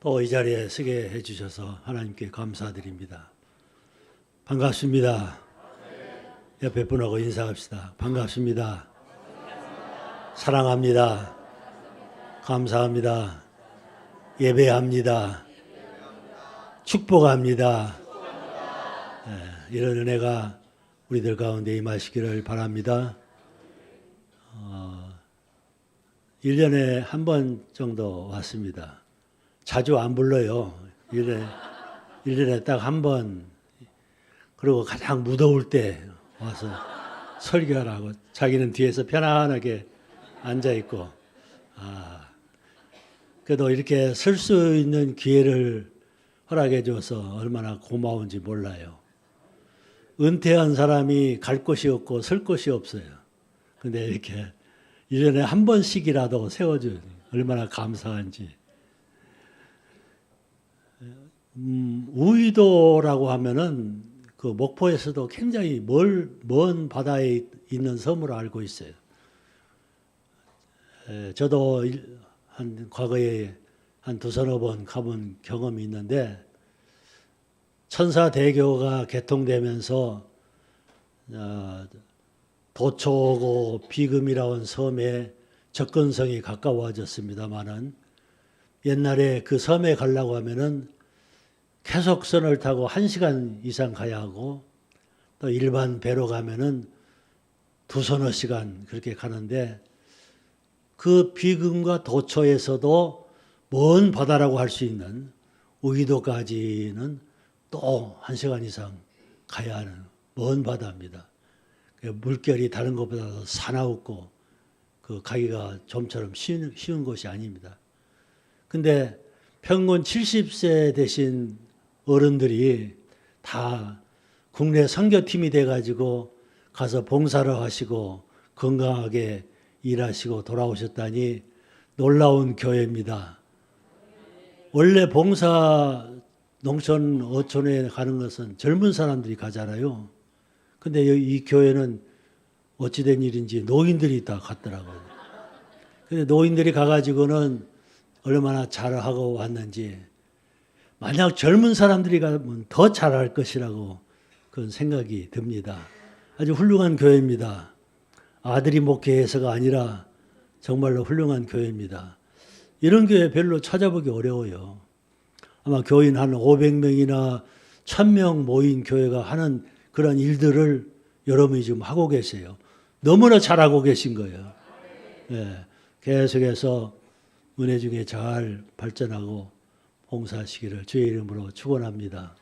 또 이 자리에 서게 해주셔서 하나님께 감사드립니다. 반갑습니다. 옆에 분하고 인사합시다. 반갑습니다. 사랑합니다. 감사합니다. 예배합니다. 축복합니다. 이런 은혜가 우리들 가운데 임하시기를 바랍니다. 1년에 한 번 정도 왔습니다. 자주 안 불러요. 1년에 딱 한 번. 그리고 가장 무더울 때 와서 설교하라고. 자기는 뒤에서 편안하게 앉아있고. 그래도 이렇게 설 수 있는 기회를 허락해 줘서 얼마나 고마운지 몰라요. 은퇴한 사람이 갈 곳이 없고 설 곳이 없어요. 근데 이렇게 1년에 한 번씩이라도 세워주니 얼마나 감사한지. 우이도라고 하면은 그 목포에서도 굉장히 먼 바다에 있는 섬으로 알고 있어요. 저도 과거에 한 두서너 번 가본 경험이 있는데, 천사대교가 개통되면서 도초고 비금이라는 섬에 접근성이 가까워졌습니다만은, 옛날에 그 섬에 가려고 하면은 계속선을 타고 1시간 이상 가야 하고, 또 일반 배로 가면은 두서너 시간 그렇게 가는데, 그 비금과 도초에서도 먼 바다라고 할 수 있는 우기도까지는 또 1시간 이상 가야 하는 먼 바다입니다. 물결이 다른 것보다 더 사나웠고, 그 가기가 좀처럼 쉬운 곳이 아닙니다. 근데 평균 70세 되신 어른들이 다 국내 선교팀이 돼가지고 가서 봉사를 하시고 건강하게 일하시고 돌아오셨다니 놀라운 교회입니다. 원래 봉사 농촌 어촌에 가는 것은 젊은 사람들이 가잖아요. 근데 이 교회는 어찌된 일인지 노인들이 다 갔더라고요. 근데 노인들이 가가지고는 얼마나 잘하고 왔는지, 만약 젊은 사람들이 가면 더 잘할 것이라고 그런 생각이 듭니다. 아주 훌륭한 교회입니다. 아들이 목회해서가 아니라 정말로 훌륭한 교회입니다. 이런 교회 별로 찾아보기 어려워요. 아마 교인 한 500명이나 1000명 모인 교회가 하는 그런 일들을 여러분이 지금 하고 계세요. 너무나 잘하고 계신 거예요. 네, 계속해서 은혜 중에 잘 발전하고 봉사하시기를 주의 이름으로 축원합니다.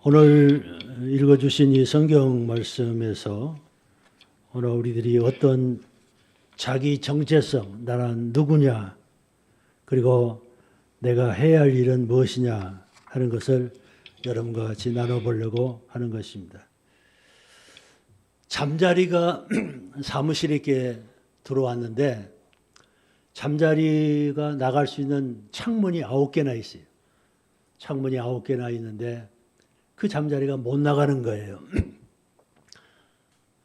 오늘 읽어주신 이 성경 말씀에서 오늘 우리들이 어떤 자기 정체성, 나는 누구냐, 그리고 내가 해야 할 일은 무엇이냐 하는 것을 여러분과 같이 나눠보려고 하는 것입니다. 잠자리가 사무실에 이렇게 들어왔는데, 잠자리가 나갈 수 있는 창문이 9개나 있어요. 창문이 9개나 있는데 그 잠자리가 못 나가는 거예요.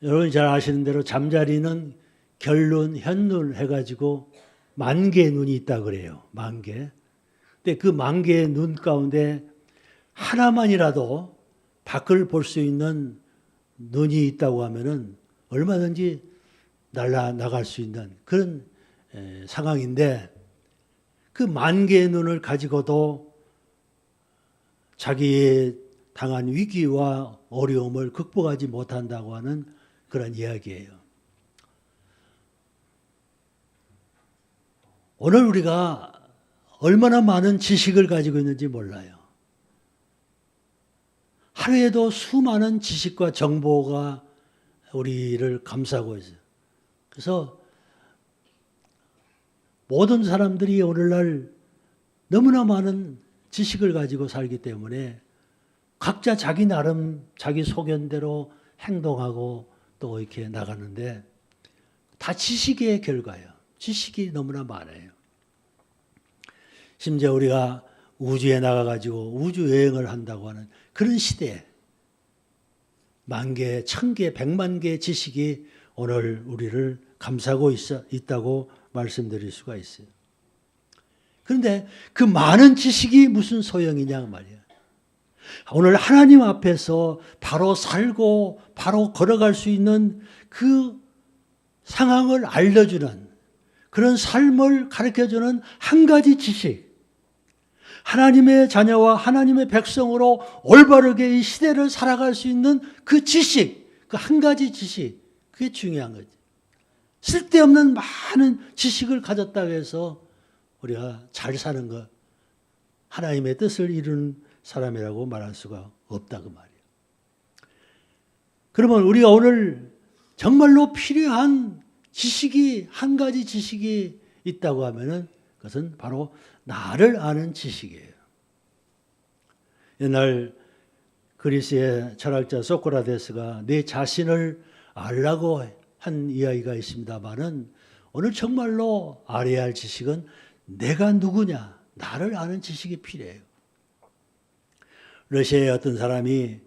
여러분이 잘 아시는 대로 잠자리는 결눈, 현눈 해가지고 10,000개의 눈이 있다 그래요. 10,000개. 근데 그 10,000개의 눈 가운데 하나만이라도 밖을 볼 수 있는 눈이 있다고 하면은 얼마든지 날아나갈 수 있는 그런 상황인데, 그 10,000개의 눈을 가지고도 자기의 당한 위기와 어려움을 극복하지 못한다고 하는 그런 이야기예요. 오늘 우리가 얼마나 많은 지식을 가지고 있는지 몰라요. 하루에도 수많은 지식과 정보가 우리를 감싸고 있어요. 그래서 모든 사람들이 오늘날 너무나 많은 지식을 가지고 살기 때문에 각자 자기 나름 자기 소견대로 행동하고 또 이렇게 나가는데, 다 지식의 결과예요. 지식이 너무나 많아요. 심지어 우리가 우주에 나가가지고 우주 여행을 한다고 하는 그런 시대에 10,000개, 10,000개, 1,000,000개의 지식이 오늘 우리를 감사하고 있다고 말씀드릴 수가 있어요. 그런데 그 많은 지식이 무슨 소용이냐 말이야. 오늘 하나님 앞에서 바로 살고 바로 걸어갈 수 있는 그 상황을 알려주는, 그런 삶을 가르쳐주는 한 가지 지식, 하나님의 자녀와 하나님의 백성으로 올바르게 이 시대를 살아갈 수 있는 그 지식, 그 한 가지 지식, 그게 중요한 거지. 쓸데없는 많은 지식을 가졌다고 해서 우리가 잘 사는 것, 하나님의 뜻을 이루는 사람이라고 말할 수가 없다 그 말이에요. 그러면 우리가 오늘 정말로 필요한 지식이, 한 가지 지식이 있다고 하면은 그것은 바로 나를 아는 지식이에요. 옛날 그리스의 철학자 소크라테스가 내 자신을 알라고 한 이야기가 있습니다만은 오늘 정말로 알아야 할 지식은 내가 누구냐, 나를 아는 지식이 필요해요. 러시아의 어떤 사람이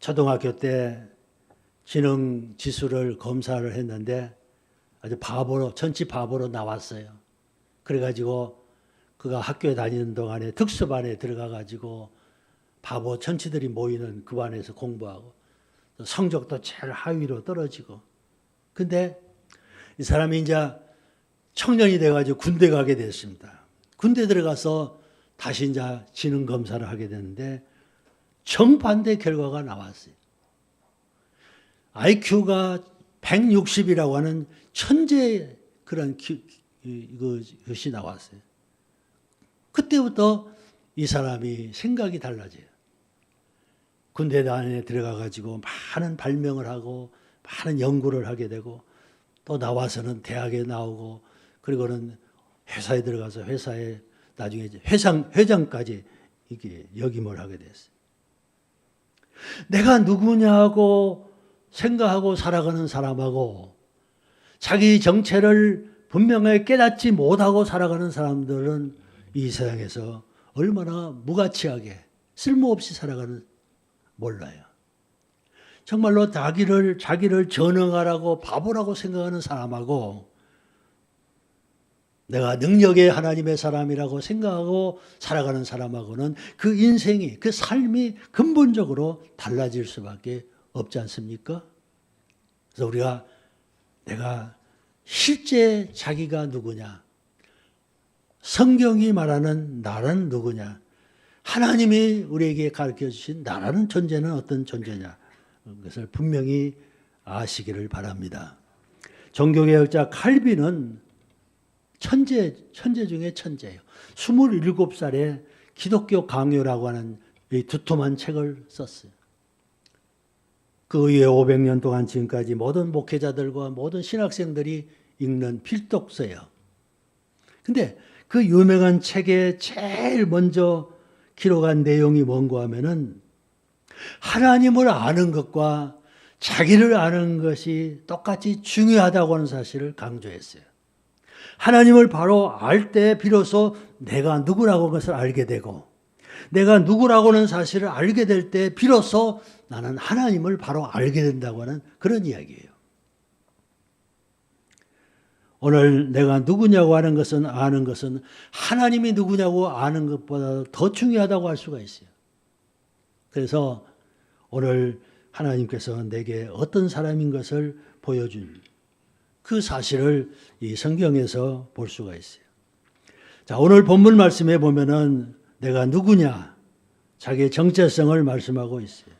초등학교 때 지능 지수를 검사를 했는데 아주 바보로, 천치 바보로 나왔어요. 그래가지고 그가 학교에 다니는 동안에 특수반에 들어가가지고 바보 천치들이 모이는 그 반에서 공부하고 성적도 제일 하위로 떨어지고. 근데 이 사람이 이제 청년이 돼가지고 군대 가게 됐습니다. 군대 들어가서 다시 이제 지능 검사를 하게 되는데 정반대 결과가 나왔어요. IQ가 160이라고 하는 천재 그런 것이 나왔어요. 그때부터 이 사람이 생각이 달라져요. 군대 안에 들어가가지고 많은 발명을 하고 많은 연구를 하게 되고 또 나와서는 대학에 나오고 그리고는 회사에 들어가서 회사에 나중에 이제 회장까지 이게 역임을 하게 됐어요. 내가 누구냐고 생각하고 살아가는 사람하고 자기 정체를 분명하게 깨닫지 못하고 살아가는 사람들은 이 세상에서 얼마나 무가치하게 쓸모없이 살아가는 몰라요. 정말로 자기를 전능하라고 바보라고 생각하는 사람하고 내가 능력의 하나님의 사람이라고 생각하고 살아가는 사람하고는 그 인생이, 그 삶이 근본적으로 달라질 수밖에 없지 않습니까? 그래서 우리가 내가 실제 자기가 누구냐, 성경이 말하는 나는 누구냐, 하나님이 우리에게 가르쳐 주신 나라는 존재는 어떤 존재냐, 그것을 분명히 아시기를 바랍니다. 종교개혁자 칼빈은 천재 중에 천재예요. 27살에 기독교 강요라고 하는 이 두툼한 책을 썼어요. 그 이후에 500년 동안 지금까지 모든 목회자들과 모든 신학생들이 읽는 필독서예요. 근데 그 유명한 책에 제일 먼저 기록한 내용이 뭔가 하면은 하나님을 아는 것과 자기를 아는 것이 똑같이 중요하다고 하는 사실을 강조했어요. 하나님을 바로 알 때 비로소 내가 누구라고 하는 것을 알게 되고 내가 누구라고 하는 사실을 알게 될 때 비로소 나는 하나님을 바로 알게 된다고 하는 그런 이야기예요. 오늘 내가 누구냐고 하는 것은 아는 것은 하나님이 누구냐고 아는 것보다 더 중요하다고 할 수가 있어요. 그래서 오늘 하나님께서 내게 어떤 사람인 것을 보여준 그 사실을 이 성경에서 볼 수가 있어요. 자, 오늘 본문 말씀에 보면은 내가 누구냐, 자기의 정체성을 말씀하고 있어요.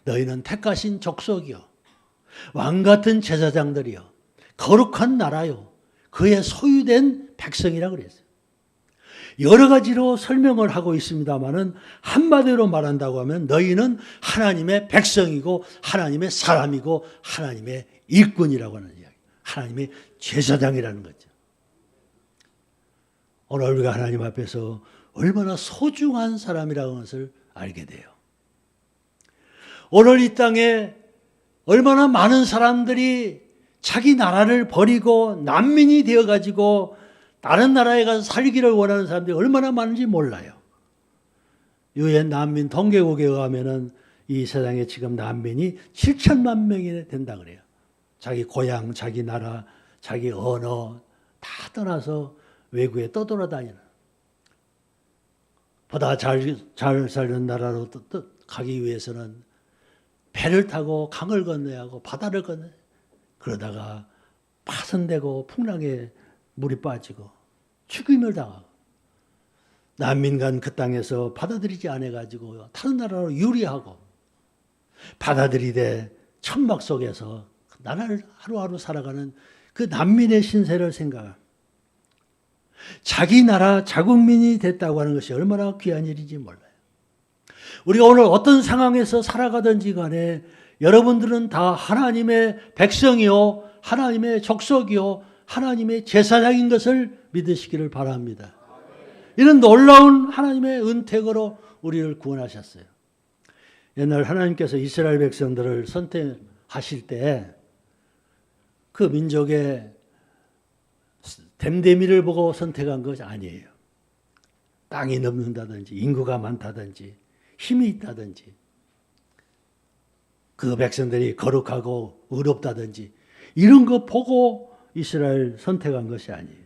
너희는 택하신 족속이요, 왕 같은 제사장들이요, 거룩한 나라요, 그의 소유된 백성이라고 그랬어요. 여러 가지로 설명을 하고 있습니다만은 한마디로 말한다고 하면 너희는 하나님의 백성이고 하나님의 사람이고 하나님의 일꾼이라고 하는 이야기, 하나님의 제사장이라는 거죠. 오늘 우리가 하나님 앞에서 얼마나 소중한 사람이라는 것을 알게 돼요. 오늘 이 땅에 얼마나 많은 사람들이 자기 나라를 버리고 난민이 되어가지고 다른 나라에 가서 살기를 원하는 사람들이 얼마나 많은지 몰라요. 유엔 난민 통계국에 의하면은 이 세상에 지금 난민이 7천만 명이 된다 그래요. 자기 고향, 자기 나라, 자기 언어 다 떠나서 외국에 떠돌아다니는, 보다 잘 살는 나라로 가기 위해서는 배를 타고 강을 건너야 하고 바다를 건너야, 그러다가 파손되고 풍랑에 물이 빠지고 죽임을 당하고, 난민간 그 땅에서 받아들이지 않아가지고 다른 나라로 유리하고, 받아들이되 천막 속에서 나라를 하루하루 살아가는 그 난민의 신세를 생각합니다. 자기 나라 자국민이 됐다고 하는 것이 얼마나 귀한 일인지 몰라요. 우리가 오늘 어떤 상황에서 살아가든지 간에 여러분들은 다 하나님의 백성이요, 하나님의 족속이요, 하나님의 제사장인 것을 믿으시기를 바랍니다. 이런 놀라운 하나님의 은택으로 우리를 구원하셨어요. 옛날 하나님께서 이스라엘 백성들을 선택하실 때 그 민족의 댐데미를 보고 선택한 것이 아니에요. 땅이 넘는다든지 인구가 많다든지 힘이 있다든지 그 백성들이 거룩하고 의롭다든지 이런 거 보고 이스라엘 선택한 것이 아니에요.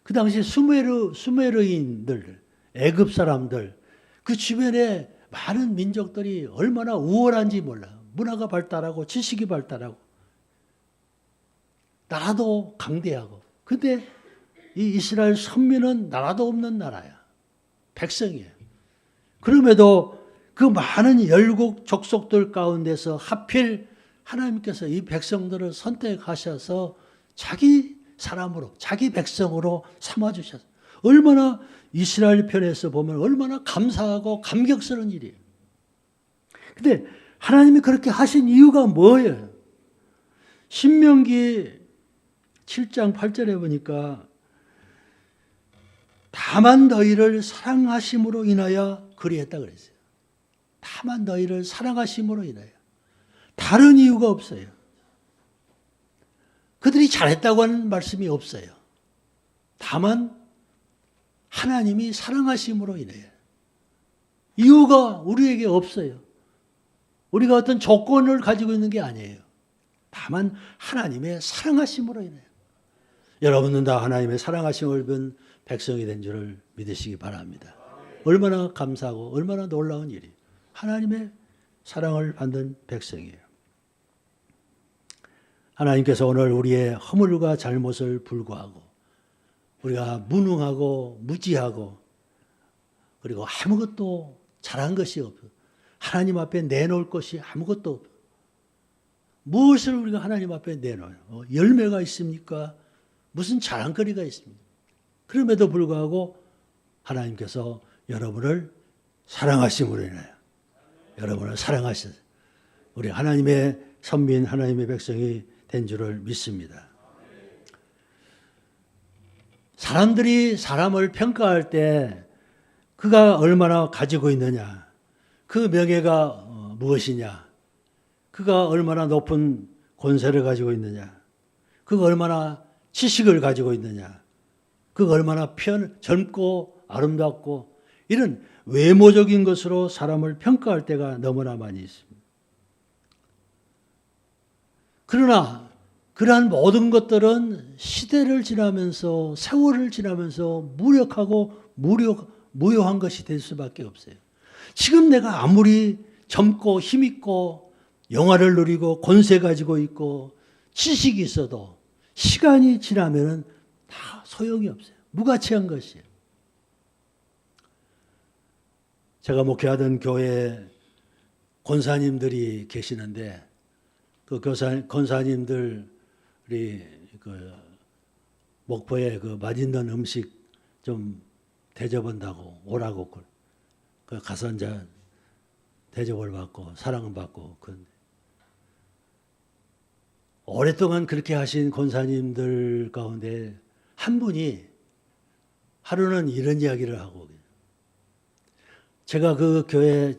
그 당시 수메르인들, 애굽 사람들, 그 주변에 많은 민족들이 얼마나 우월한지 몰라요. 문화가 발달하고 지식이 발달하고 나라도 강대하고. 근데 이 이스라엘 선민은 나라도 없는 나라야. 백성이에요. 그럼에도 그 많은 열국 족속들 가운데서 하필 하나님께서 이 백성들을 선택하셔서 자기 사람으로, 자기 백성으로 삼아주셨어요. 얼마나 이스라엘 편에서 보면 얼마나 감사하고 감격스러운 일이에요. 근데 하나님이 그렇게 하신 이유가 뭐예요? 신명기 7장 8절에 보니까 다만 너희를 사랑하심으로 인하여 그리했다 그랬어요. 다만 너희를 사랑하심으로 인하여. 다른 이유가 없어요. 그들이 잘했다고 하는 말씀이 없어요. 다만 하나님이 사랑하심으로 인하여. 이유가 우리에게 없어요. 우리가 어떤 조건을 가지고 있는 게 아니에요. 다만 하나님의 사랑하심으로 인하여. 여러분은 다 하나님의 사랑하심을 받은 백성이 된 줄을 믿으시기 바랍니다. 얼마나 감사하고 얼마나 놀라운 일이, 하나님의 사랑을 받는 백성이에요. 하나님께서 오늘 우리의 허물과 잘못을 불구하고 우리가 무능하고 무지하고 그리고 아무것도 잘한 것이 없어, 하나님 앞에 내놓을 것이 아무것도 없어. 무엇을 우리가 하나님 앞에 내놓아요? 열매가 있습니까? 무슨 자랑거리가 있습니까? 그럼에도 불구하고 하나님께서 여러분을 사랑하심으로 인하여 여러분을 사랑하셔서 우리 하나님의 선민, 하나님의 백성이 된 줄을 믿습니다. 사람들이 사람을 평가할 때 그가 얼마나 가지고 있느냐, 그 명예가 무엇이냐, 그가 얼마나 높은 권세를 가지고 있느냐, 그가 얼마나 지식을 가지고 있느냐, 그가 얼마나 젊고 아름답고 이런 외모적인 것으로 사람을 평가할 때가 너무나 많이 있습니다. 그러나 그러한 모든 것들은 시대를 지나면서 세월을 지나면서 무력하고 무효한 것이 될 수밖에 없어요. 지금 내가 아무리 젊고 힘있고 영화를 누리고 권세 가지고 있고 지식이 있어도 시간이 지나면 다 소용이 없어요. 무가치한 것이에요. 제가 목회하던 교회에 권사님들이 계시는데 그 권사님들이 그 목포에 그 맛있는 음식 좀 대접한다고 오라고 그 가서 이제 대접을 받고 사랑을 받고 오랫동안 그렇게 하신 권사님들 가운데 한 분이 하루는 이런 이야기를 하고, 제가 그 교회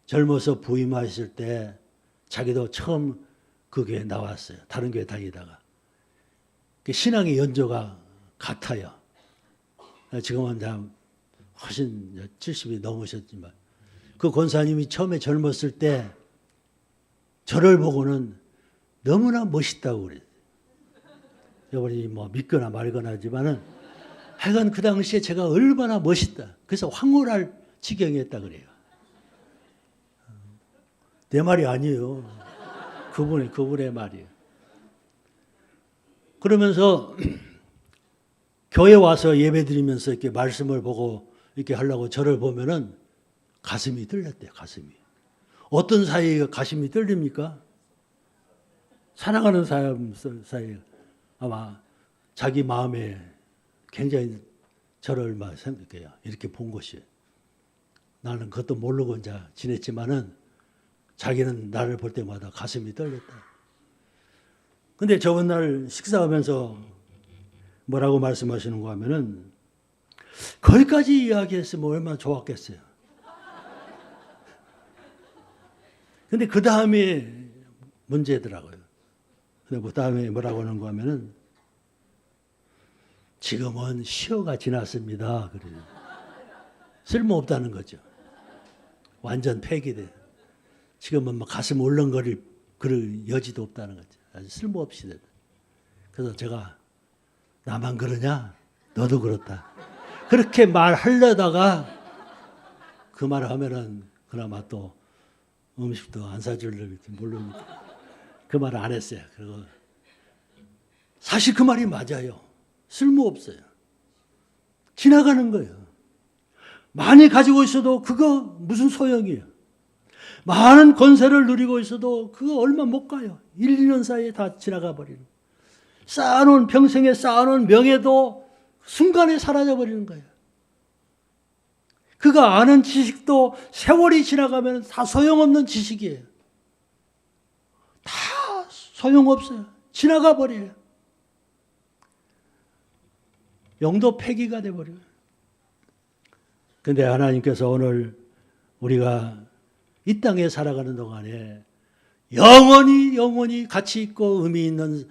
젊어서 부임하실 때 자기도 처음 그 교회에 나왔어요. 다른 교회 다니다가. 신앙의 연조가 같아요. 지금은 훨씬 70이 넘으셨지만 그 권사님이 처음에 젊었을 때 저를 보고는 너무나 멋있다고 그래요. 여러분이 뭐 믿거나 말거나 하지만은 하여간 그 당시에 제가 얼마나 멋있다. 그래서 황홀할 지경이었다 그래요. 내 말이 아니에요. 그분의 말이에요. 그러면서 교회 와서 예배 드리면서 이렇게 말씀을 보고 이렇게 하려고 저를 보면은 가슴이 떨렸대요, 가슴이. 어떤 사이에 가슴이 떨립니까? 사랑하는 사람 사이에 아마 자기 마음에 굉장히 저를 막 생각해요. 이렇게 본 것이. 나는 그것도 모르고 이제 지냈지만은 자기는 나를 볼 때마다 가슴이 떨렸다. 근데 저번 날 식사하면서 뭐라고 말씀하시는가 하면은 거기까지 이야기했으면 얼마나 좋았겠어요. 근데 그 다음에 문제더라고요. 근데 그 다음에 뭐라고 하는가 하면은 지금은 시효가 지났습니다. 그래요. 쓸모없다는 거죠. 완전 폐기돼. 지금은 막 가슴 울렁거릴 그럴 여지도 없다는 거죠. 아주 쓸모없이 됐다. 그래서 제가 나만 그러냐? 너도 그렇다. 그렇게 말하려다가 그 말을 하면은 그나마 또 음식도 안 사줄지 모르니까 그 말을 안 했어요. 그리고 사실 그 말이 맞아요. 쓸모없어요. 지나가는 거예요. 많이 가지고 있어도 그거 무슨 소용이에요. 많은 권세를 누리고 있어도 그거 얼마 못 가요. 1, 2년 사이에 다 지나가 버리는 거예요. 쌓아놓은 평생에 쌓아놓은 명예도 순간에 사라져 버리는 거예요. 그가 아는 지식도 세월이 지나가면 다 소용없는 지식이에요. 다 소용없어요. 지나가 버려요. 영도 폐기가 돼버려요. 그런데 하나님께서 오늘 우리가 이 땅에 살아가는 동안에 영원히 가치 있고 의미 있는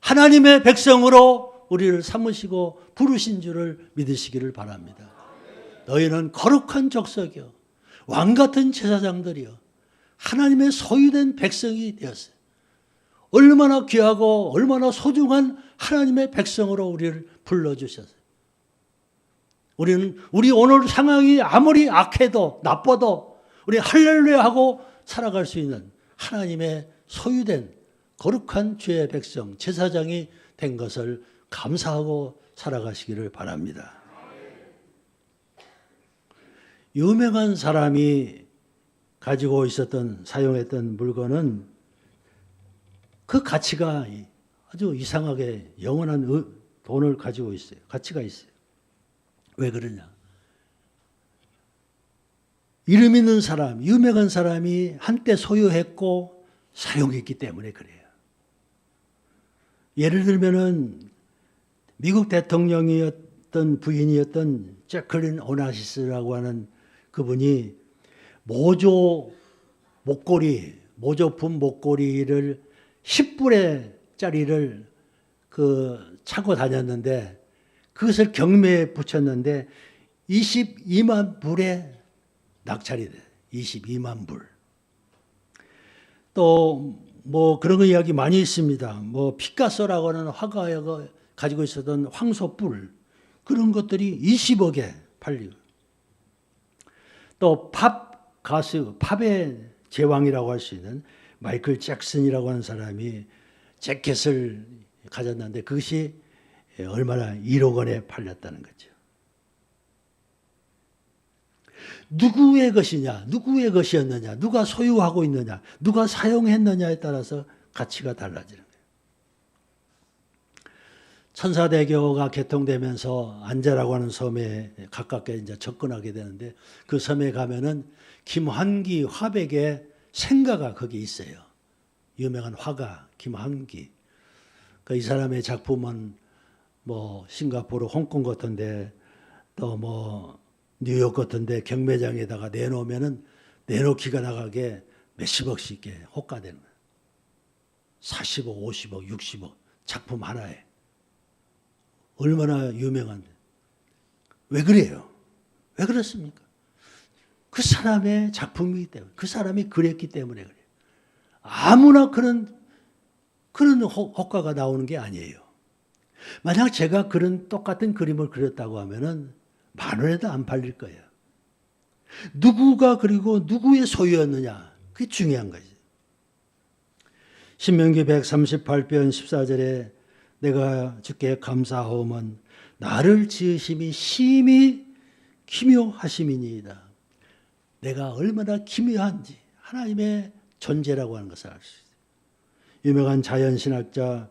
하나님의 백성으로 우리를 삼으시고 부르신 줄을 믿으시기를 바랍니다. 너희는 거룩한 족속이요 왕같은 제사장들이요 하나님의 소유된 백성이 되었어요. 얼마나 귀하고 얼마나 소중한 하나님의 백성으로 우리를 불러주셨어요. 우리 오늘 상황이 아무리 악해도 나빠도 우리 할렐루야 하고 살아갈 수 있는 하나님의 소유된 거룩한 주의 백성, 제사장이 된 것을 감사하고 살아가시기를 바랍니다. 유명한 사람이 가지고 있었던, 사용했던 물건은 그 가치가 아주 이상하게 영원한 돈을 가지고 있어요. 가치가 있어요. 왜 그러냐? 이름 있는 사람, 유명한 사람이 한때 소유했고 사용했기 때문에 그래요. 예를 들면은 미국 대통령이었던 부인이었던 제클린 오나시스라고 하는 그분이 모조품 목걸이를 10불짜리를 차고 다녔는데 그것을 경매에 붙였는데 22만 불에 낙찰이 돼. 22만 불. 또 뭐 그런 거 이야기 많이 있습니다. 뭐 피카소라고 하는 화가가 가지고 있었던 황소뿔 그런 것들이 20억에 팔리고 또 팝의 제왕이라고 할 수 있는 마이클 잭슨이라고 하는 사람이 재킷을 가졌는데 그것이 얼마나 1억 원에 팔렸다는 거죠. 누구의 것이냐, 누구의 것이었느냐, 누가 소유하고 있느냐, 누가 사용했느냐에 따라서 가치가 달라지는 거예요. 천사대교가 개통되면서 안제라고 하는 섬에 가깝게 이제 접근하게 되는데 그 섬에 가면은 김환기 화백의 생가가 거기 있어요. 유명한 화가 김환기. 이 사람의 작품은 뭐 싱가포르, 홍콩 같은데 또 뭐 뉴욕 같은데 경매장에다가 내놓으면은 내놓기가 나가게 몇십억씩 호가되는 거예요. 40억, 50억, 60억 작품 하나에. 얼마나 유명한데. 왜 그래요? 왜 그렇습니까? 그 사람의 작품이기 때문에, 그 사람이 그랬기 때문에 그래요. 아무나 그런 그런 효과가 나오는 게 아니에요. 만약 제가 그런 똑같은 그림을 그렸다고 하면은 10,000원에도 안 팔릴 거예요. 누구가 그리고 누구의 소유였느냐, 그게 중요한 거지. 신명기 138편 14절에 내가 주께 감사하오면 나를 지으심이 심히 기묘하심이니이다. 내가 얼마나 기묘한지 하나님의 존재라고 하는 것을 알 수 있어요. 유명한 자연신학자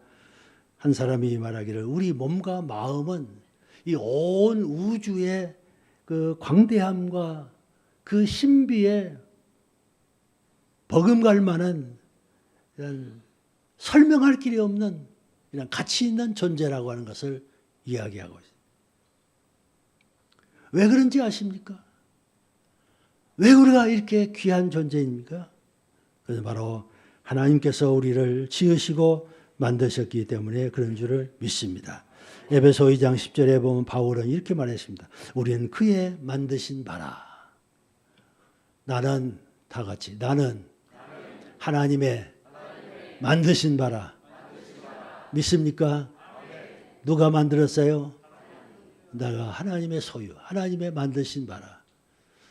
한 사람이 말하기를 우리 몸과 마음은 이 온 우주의 그 광대함과 그 신비에 버금갈 만한 이런 설명할 길이 없는 이런 가치 있는 존재라고 하는 것을 이야기하고 있어요. 왜 그런지 아십니까? 왜 우리가 이렇게 귀한 존재입니까? 그래서 바로 하나님께서 우리를 지으시고 만드셨기 때문에 그런 줄을 믿습니다. 에베소 2장 10절에 보면 바울은 이렇게 말했습니다. 우리는 그의 만드신 바라. 나는 다 같이 나는 하나님의 만드신 바라. 믿습니까? 누가 만들었어요? 내가 하나님의 소유, 하나님의 만드신 바라.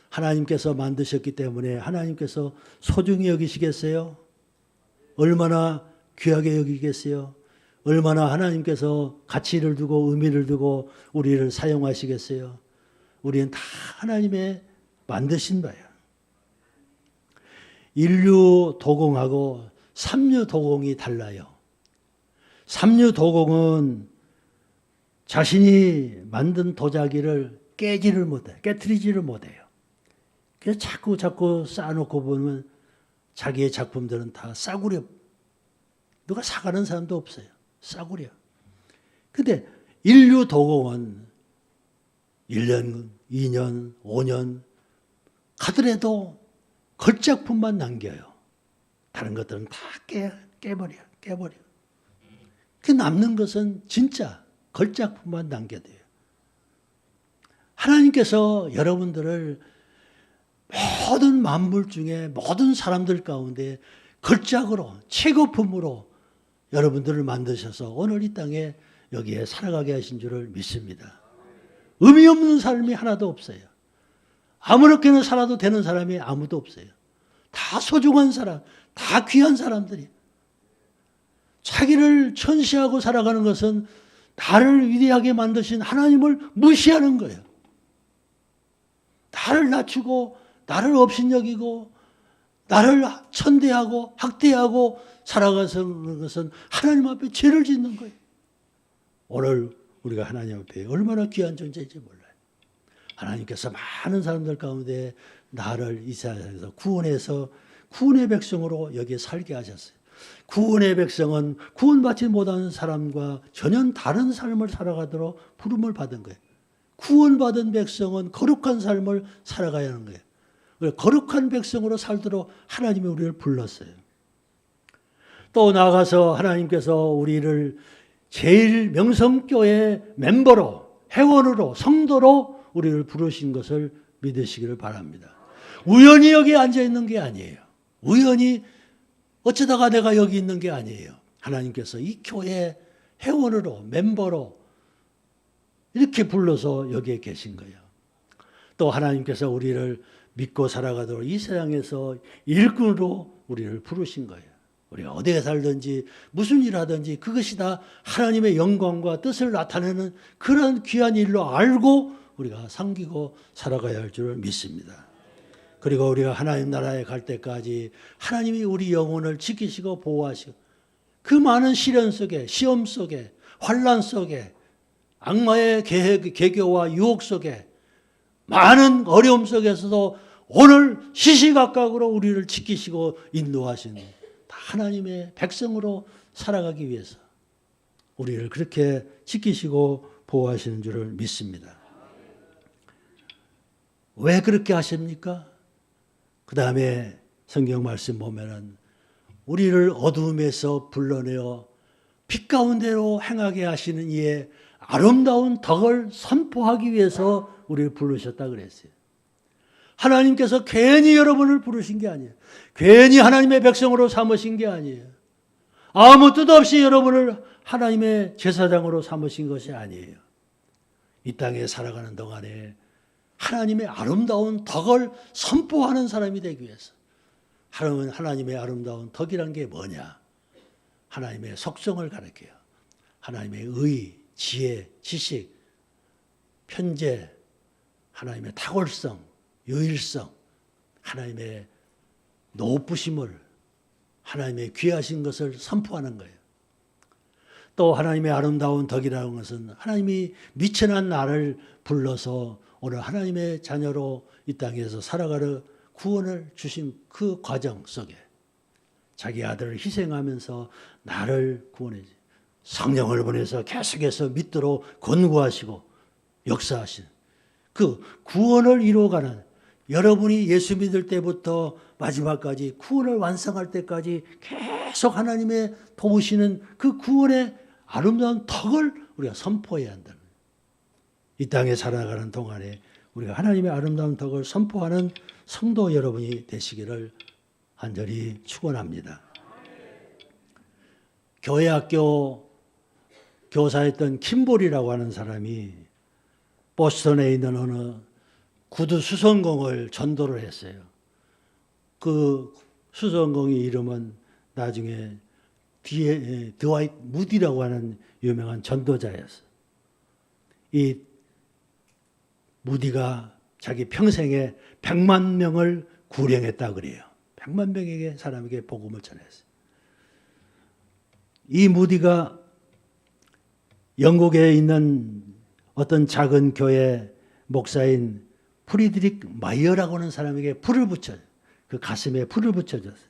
하나님께서 만드셨기 때문에 하나님께서 소중히 여기시겠어요? 얼마나 귀하게 여기겠어요? 얼마나 하나님께서 가치를 두고 의미를 두고 우리를 사용하시겠어요? 우리는 다 하나님의 만드신 바예요. 인류 도공하고 삼류 도공이 달라요. 삼류 도공은 자신이 만든 도자기를 깨지를 못해요. 깨트리지를 못해요. 그래서 자꾸 쌓아놓고 보면 자기의 작품들은 다 싸구려. 누가 사가는 사람도 없어요. 싸구려. 근데 인류 도공은 1년, 2년, 5년 가더라도 걸작품만 남겨요. 다른 것들은 다 깨버려. 그 남는 것은 진짜 걸작품만 남겨둬요. 하나님께서 여러분들을 모든 만물 중에 모든 사람들 가운데 걸작으로 최고품으로 여러분들을 만드셔서 오늘 이 땅에 여기에 살아가게 하신 줄을 믿습니다. 의미 없는 삶이 하나도 없어요. 아무렇게나 살아도 되는 사람이 아무도 없어요. 다 소중한 사람, 다 귀한 사람들이. 자기를 천시하고 살아가는 것은 나를 위대하게 만드신 하나님을 무시하는 거예요. 나를 낮추고 나를 업신여기고 나를 천대하고 학대하고 살아가는 것은 하나님 앞에 죄를 짓는 거예요. 오늘 우리가 하나님 앞에 얼마나 귀한 존재인지 몰라요. 하나님께서 많은 사람들 가운데 나를 이 세상에서 구원해서 구원의 백성으로 여기에 살게 하셨어요. 구원의 백성은 구원받지 못하는 사람과 전혀 다른 삶을 살아가도록 부름을 받은 거예요. 구원받은 백성은 거룩한 삶을 살아가야 하는 거예요. 거룩한 백성으로 살도록 하나님이 우리를 불렀어요. 또 나아가서 하나님께서 우리를 제일 명성교회 멤버로, 회원으로, 성도로 우리를 부르신 것을 믿으시기를 바랍니다. 우연히 여기 앉아 있는 게 아니에요. 우연히 어쩌다가 내가 여기 있는 게 아니에요. 하나님께서 이 교회 회원으로, 멤버로 이렇게 불러서 여기에 계신 거예요. 또 하나님께서 우리를 믿고 살아가도록 이 세상에서 일꾼으로 우리를 부르신 거예요. 우리가 어디에 살든지 무슨 일 하든지 그것이 다 하나님의 영광과 뜻을 나타내는 그런 귀한 일로 알고 우리가 섬기고 살아가야 할 줄을 믿습니다. 그리고 우리가 하나님 나라에 갈 때까지 하나님이 우리 영혼을 지키시고 보호하시고 그 많은 시련 속에, 시험 속에, 환난 속에, 악마의 계교와 유혹 속에 많은 어려움 속에서도 오늘 시시각각으로 우리를 지키시고 인도하시는 하나님의 백성으로 살아가기 위해서 우리를 그렇게 지키시고 보호하시는 줄을 믿습니다. 왜 그렇게 하십니까? 그 다음에 성경 말씀 보면은 우리를 어둠에서 불러내어 빛 가운데로 행하게 하시는 이의 아름다운 덕을 선포하기 위해서 우리를 부르셨다 그랬어요. 하나님께서 괜히 여러분을 부르신 게 아니에요. 괜히 하나님의 백성으로 삼으신 게 아니에요. 아무 뜻 없이 여러분을 하나님의 제사장으로 삼으신 것이 아니에요. 이 땅에 살아가는 동안에 하나님의 아름다운 덕을 선포하는 사람이 되기 위해서. 하나님의 아름다운 덕이란 게 뭐냐? 하나님의 속성을 가르쳐요. 하나님의 의, 지혜, 지식, 편재, 하나님의 탁월성, 유일성, 하나님의 높으심을, 하나님의 귀하신 것을 선포하는 거예요. 또 하나님의 아름다운 덕이라는 것은 하나님이 미천한 나를 불러서 오늘 하나님의 자녀로 이 땅에서 살아가려 구원을 주신 그 과정 속에 자기 아들을 희생하면서 나를 구원해 성령을 보내서 계속해서 믿도록 권고하시고 역사하신 그 구원을 이루어가는, 여러분이 예수 믿을 때부터 마지막까지 구원을 완성할 때까지 계속 하나님의 도우시는 그 구원의 아름다운 덕을 우리가 선포해야 한다는 거예요. 이 땅에 살아가는 동안에 우리가 하나님의 아름다운 덕을 선포하는 성도 여러분이 되시기를 간절히 축원합니다. 교회학교 교사였던 킴볼이라고 하는 사람이 보스턴에 있는 어느 구두 수선공을 전도를 했어요. 그 수선공의 이름은 나중에 드와이트 무디라고 하는 유명한 전도자였어요. 이 무디가 자기 평생에 100만 명을 구령했다 그래요. 100만 명에게 사람에게 복음을 전했어요. 이 무디가 영국에 있는 어떤 작은 교회 목사인 프리드릭 마이어라고 하는 사람에게 불을 붙여, 그 가슴에 불을 붙여줬어요.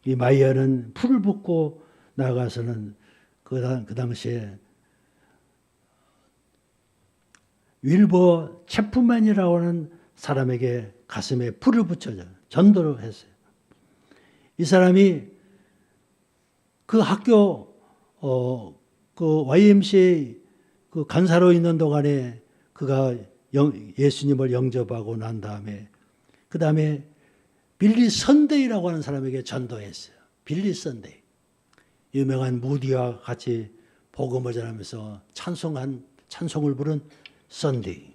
이 마이어는 불을 붙고 나가서는 그 당시에 윌버 체프맨이라고 하는 사람에게 가슴에 불을 붙여줘 전도를 했어요. 이 사람이 그 학교 그 YMCA 그 간사로 있는 동안에 그가 예수님을 영접하고 난 다음에 그 다음에 빌리 선데이라고 하는 사람에게 전도했어요. 빌리 선데이. 유명한 무디와 같이 복음을 전하면서 찬송을 부른 선데이.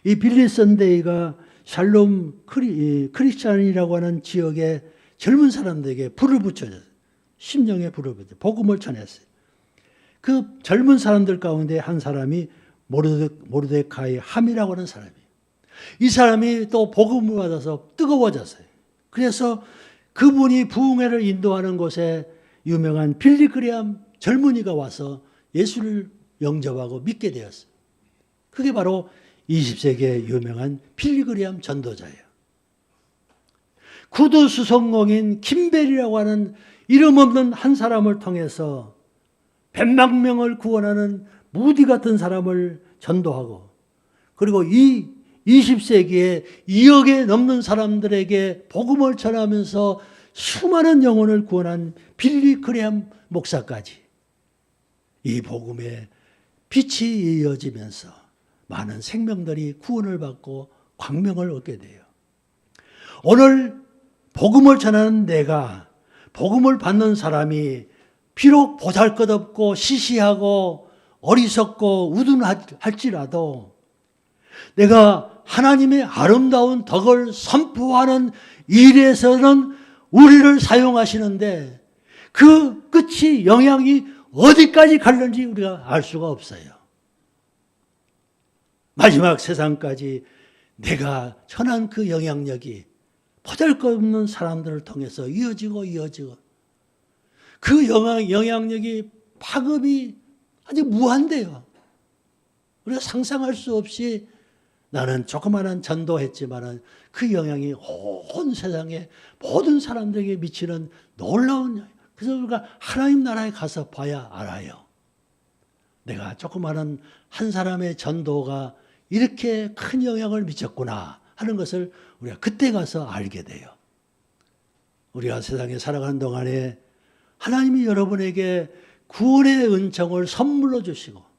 이 빌리 선데이가 샬롬 크리스찬이라고 하는 지역의 젊은 사람들에게 불을 붙여줬어요. 심령에 불을 붙여 복음을 전했어요. 그 젊은 사람들 가운데 한 사람이 모르데카이 함이라고 하는 사람이에요. 이 사람이 또 복음을 받아서 뜨거워졌어요. 그래서 그분이 부흥회를 인도하는 곳에 유명한 빌리 그레함 젊은이가 와서 예수를 영접하고 믿게 되었어요. 그게 바로 20세기의 유명한 빌리 그레함 전도자예요. 구두 수송공인 김벨이라고 하는 이름 없는 한 사람을 통해서 100만 명을 구원하는 무디 같은 사람을 전도하고, 그리고 이 20세기에 2억에 넘는 사람들에게 복음을 전하면서 수많은 영혼을 구원한 빌리 그레함 목사까지 이 복음의 빛이 이어지면서 많은 생명들이 구원을 받고 광명을 얻게 돼요. 오늘 복음을 전하는 내가, 복음을 받는 사람이 비록 보잘것없고 시시하고 어리석고 우둔할지라도 내가 하나님의 아름다운 덕을 선포하는 일에서는 우리를 사용하시는데 그 끝이 영향이 어디까지 갈는지 우리가 알 수가 없어요. 마지막 세상까지 내가 전한 그 영향력이 보잘것없는 사람들을 통해서 이어지고 그 영향력이 파급이 아주 무한대요. 우리가 상상할 수 없이 나는 조그마한 전도했지만 그 영향이 온 세상의 모든 사람들에게 미치는 놀라운 영향. 그래서 우리가 하나님 나라에 가서 봐야 알아요. 내가 조그마한 한 사람의 전도가 이렇게 큰 영향을 미쳤구나 하는 것을 우리가 그때 가서 알게 돼요. 우리가 세상에 살아가는 동안에 하나님이 여러분에게 구원의 은총을 선물로 주시고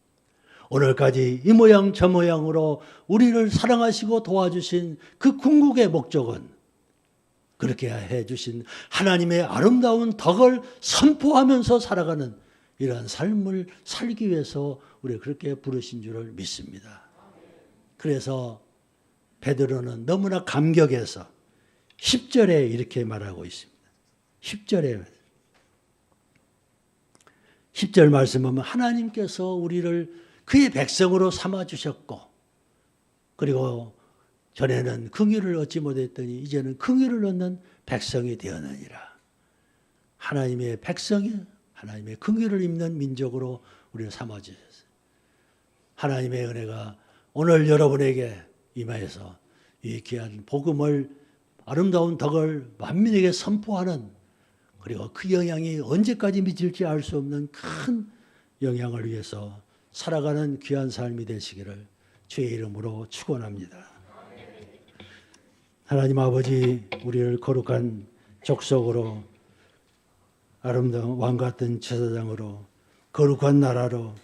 오늘까지 이 모양 저 모양으로 우리를 사랑하시고 도와주신 그 궁극의 목적은 그렇게 해주신 하나님의 아름다운 덕을 선포하면서 살아가는 이러한 삶을 살기 위해서 우리가 그렇게 부르신 줄을 믿습니다. 그래서 베드로는 너무나 감격해서 10절에 이렇게 말하고 있습니다. 10절 말씀은 하나님께서 우리를 그의 백성으로 삼아주셨고, 그리고 전에는 긍휼을 얻지 못했더니 이제는 긍휼을 얻는 백성이 되었느니라. 하나님의 백성이 하나님의 긍휼을 입는 민족으로 우리를 삼아주셨어요. 하나님의 은혜가 오늘 여러분에게 임하여서 이 귀한 복음을, 아름다운 덕을 만민에게 선포하는, 그리고 그 영향이 언제까지 미칠지 알 수 없는 큰 영향을 위해서 살아가는 귀한 삶이 되시기를 주의 이름으로 축원합니다. 하나님 아버지, 우리를 거룩한 족속으로, 아름다운 왕같은 제사장으로, 거룩한 나라로,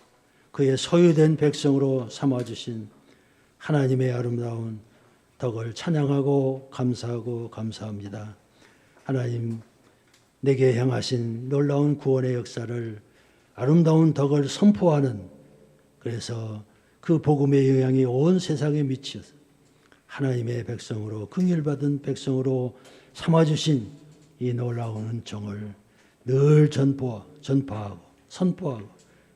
그의 소유된 백성으로 삼아주신 하나님의 아름다운 덕을 찬양하고 감사하고 감사합니다. 하나님, 내게 행하신 놀라운 구원의 역사를, 아름다운 덕을 선포하는, 그래서 그 복음의 영향이 온 세상에 미쳐서 하나님의 백성으로, 긍휼받은 백성으로 삼아주신 이 놀라운 은총을 늘 전파하고 선포하고,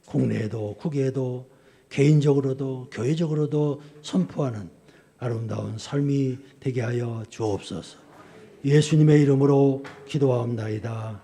국내에도 국외에도 개인적으로도 교회적으로도 선포하는 아름다운 삶이 되게 하여 주옵소서. 예수님의 이름으로 기도하옵나이다.